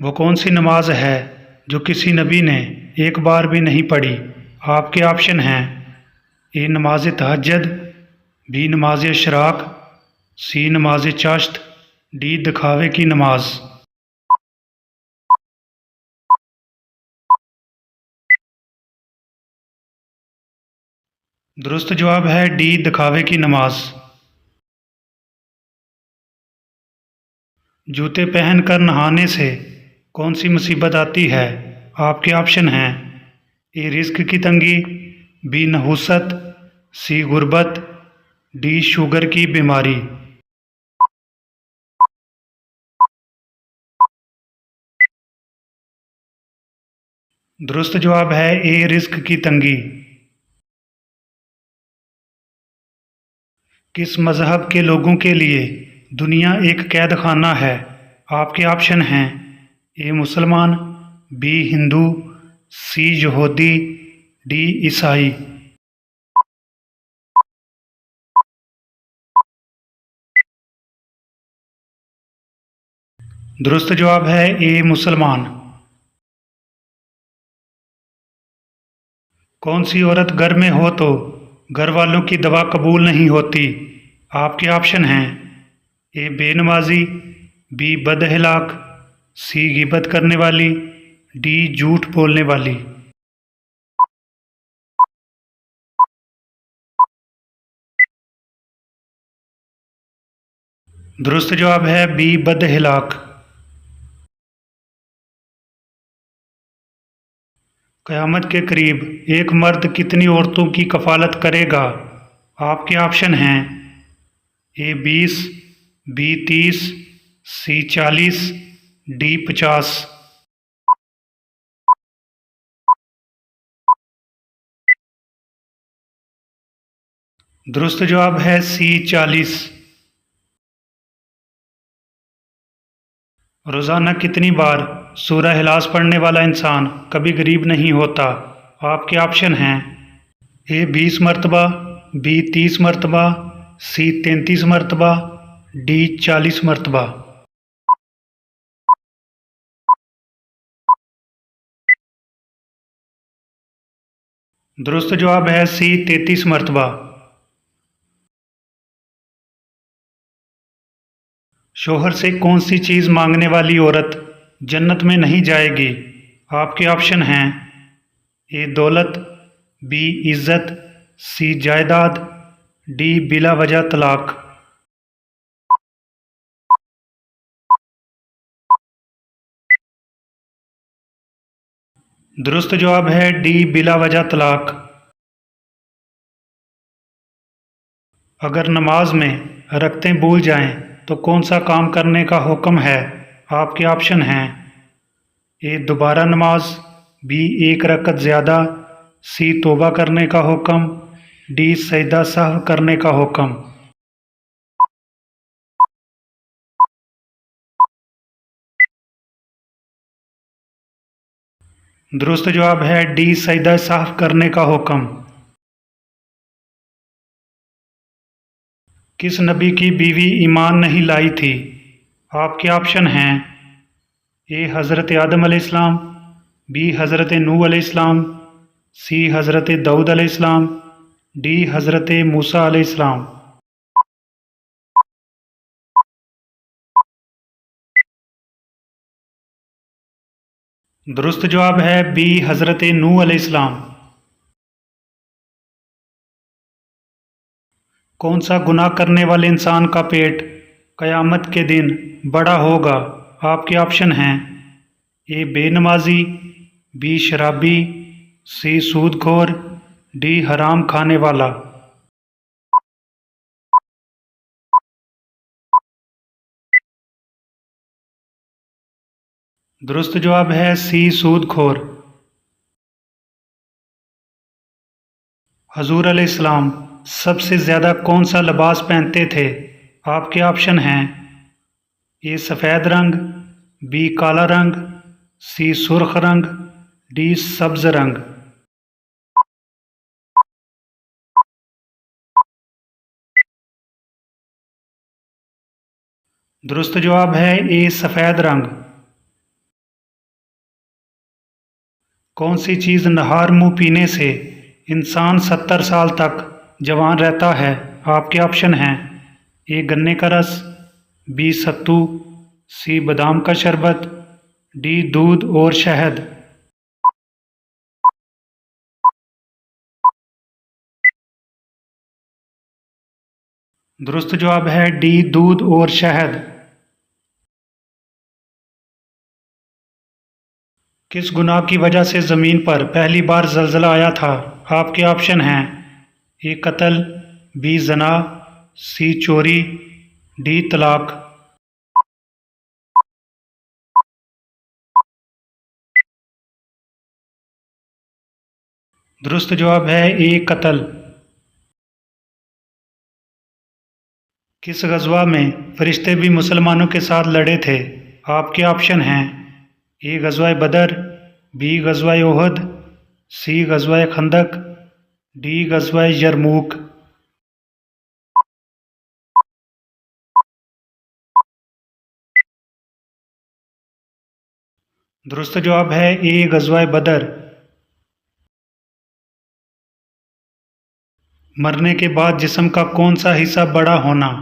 वो कौन सी नमाज है जो किसी नबी ने एक बार भी नहीं पढ़ी? आपके ऑप्शन हैं: ए नमाज तहज्जुद, बी नमाज इशराक, सी नमाज चाश्त, डी दिखावे की नमाज। दुरुस्त जवाब है डी दिखावे की नमाज। जूते पहनकर नहाने से कौन सी मुसीबत आती है? आपके ऑप्शन हैं: ए रिस्क की तंगी, बी नहुसत, सी गुर्बत, डी शुगर की बीमारी। दुरुस्त जवाब है ए रिस्क की तंगी। किस मज़हब के लोगों के लिए दुनिया एक कैद खाना है? आपके ऑप्शन हैं: ए मुसलमान, बी हिंदू, सी यहूदी, डी ईसाई। दुरुस्त जवाब है ए मुसलमान। कौन सी औरत घर में हो तो घर वालों की दवा कबूल नहीं होती? आपके ऑप्शन हैं: ए बेनमाजी, बी बदहलाक, सी गिबत करने वाली, डी झूठ बोलने वाली। दुरुस्त जवाब है बी बदहलाक। क़यामत के करीब एक मर्द कितनी औरतों की कफालत करेगा? आपके ऑप्शन हैं: ए 20, बी 30, सी 40, डी 50। दुरुस्त जवाब है सी 40। रोज़ाना कितनी बार सूरह इखलास पढ़ने वाला इंसान कभी गरीब नहीं होता? आपके ऑप्शन हैं: ए 20 मरतबा, बी 30 मरतबा, सी 33 मरतबा, डी 40 मरतबा। दुरुस्त जवाब है सी 33 मरतबा। शोहर से कौन सी चीज़ मांगने वाली औरत जन्नत में नहीं जाएगी? आपके ऑप्शन हैं: ए दौलत, बी इज़्ज़त, सी जायदाद, डी बिला वजह तलाक। दुरुस्त जवाब है डी बिला वजह तलाक। अगर नमाज में रखते भूल जाएं तो कौन सा काम करने का हुक्म है? आपके ऑप्शन हैं: ए दोबारा नमाज, बी एक रकत ज़्यादा, सी तौबा करने का हुक्म, डी सजदा सहव करने का हुक्म। दुरुस्त जवाब है डी सजदा सहव करने का हुक्म। किस नबी की बीवी ईमान नहीं लाई थी? आपके ऑप्शन हैं: ए हज़रत आदम अलैहिस्सलाम, बी हज़रत नूह अलैहिस्सलाम, सी हज़रत दाऊद अलैहिस्सलाम, डी हज़रत मूसा अलैहिस्सलाम। दुरुस्त जवाब है बी हज़रत नूह अलैहिस्सलाम। कौन सा गुनाह करने वाले इंसान का पेट क़यामत के दिन बड़ा होगा? आपके ऑप्शन हैं: ए बेनमाजी, बी शराबी, सी सूदखोर, डी हराम खाने वाला। दुरुस्त जवाब है सी सूदखोर। हजूर अलैहिस्सलाम सबसे ज़्यादा कौन सा लिबास पहनते थे? आपके ऑप्शन हैं: ए सफ़ेद रंग, बी काला रंग, सी सुर्ख रंग, डी सब्ज़ रंग। दुरुस्त जवाब है ए सफ़ेद रंग। कौन सी चीज़ नहार मुंह पीने से इंसान 70 साल तक जवान रहता है? आपके ऑप्शन हैं ए गन्ने का रस, बी सत्तू, सी बादाम का शरबत, डी दूध और शहद। दुरुस्त जवाब है डी दूध और शहद। किस गुनाह की वजह से ज़मीन पर पहली बार ज़लज़ला आया था? आपके ऑप्शन हैं ए कत्ल, बी जना, सी चोरी, डी तलाक। दुरुस्त जवाब है ए कत्ल। किस गज़वा में फरिश्ते भी मुसलमानों के साथ लड़े थे? आपके ऑप्शन हैं ए गज़वा बदर, बी गज़वा ओहद, सी गज़वा खंदक, डी गज़वा यरमूक। दुरुस्त जवाब है ए गज़वा बदर। मरने के बाद जिस्म का कौन सा हिस्सा बड़ा होना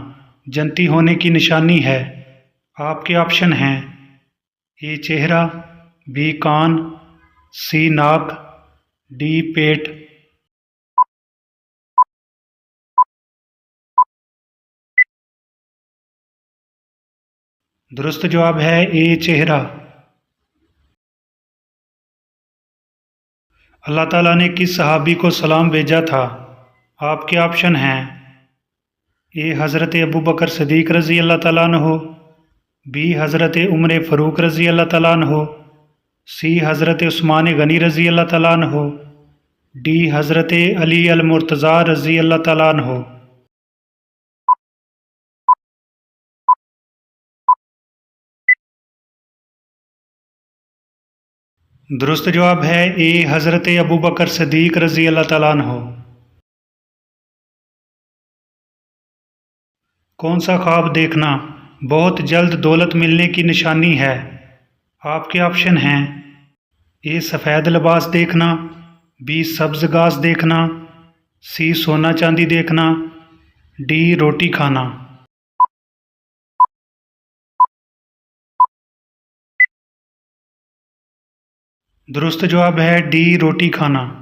जन्नती होने की निशानी है? आपके ऑप्शन हैं ए चेहरा, बी कान, सी नाक, डी पेट। दुरुस्त जवाब है ए चेहरा। अल्लाह ताला ने किस सहाबी को सलाम भेजा था? आपके ऑप्शन हैं ए हज़रत अबू बकर सदीक रज़ी अल्लाह ताला अन्हो, बी हज़रत उमर फ़ारूक रज़ी अल्लाह ताला अन्हो, सी हज़रत उस्मान गनी रज़ी अल्लाह ताला अन्हो, डी हज़रत अली अल मुर्तज़ा रज़ी अल्लाह ताला अन्हो। दुरुस्त जवाब है ए हज़रत अबू बकर सदीक रज़ी अल्लाह ताला अन्हो। कौन सा ख्वाब देखना बहुत जल्द दौलत मिलने की निशानी है? आपके ऑप्शन हैं ए सफ़ेद लिबास देखना, बी सब्ज़ घास देखना, सी सोना चांदी देखना, डी रोटी खाना। दुरुस्त जवाब है डी रोटी खाना।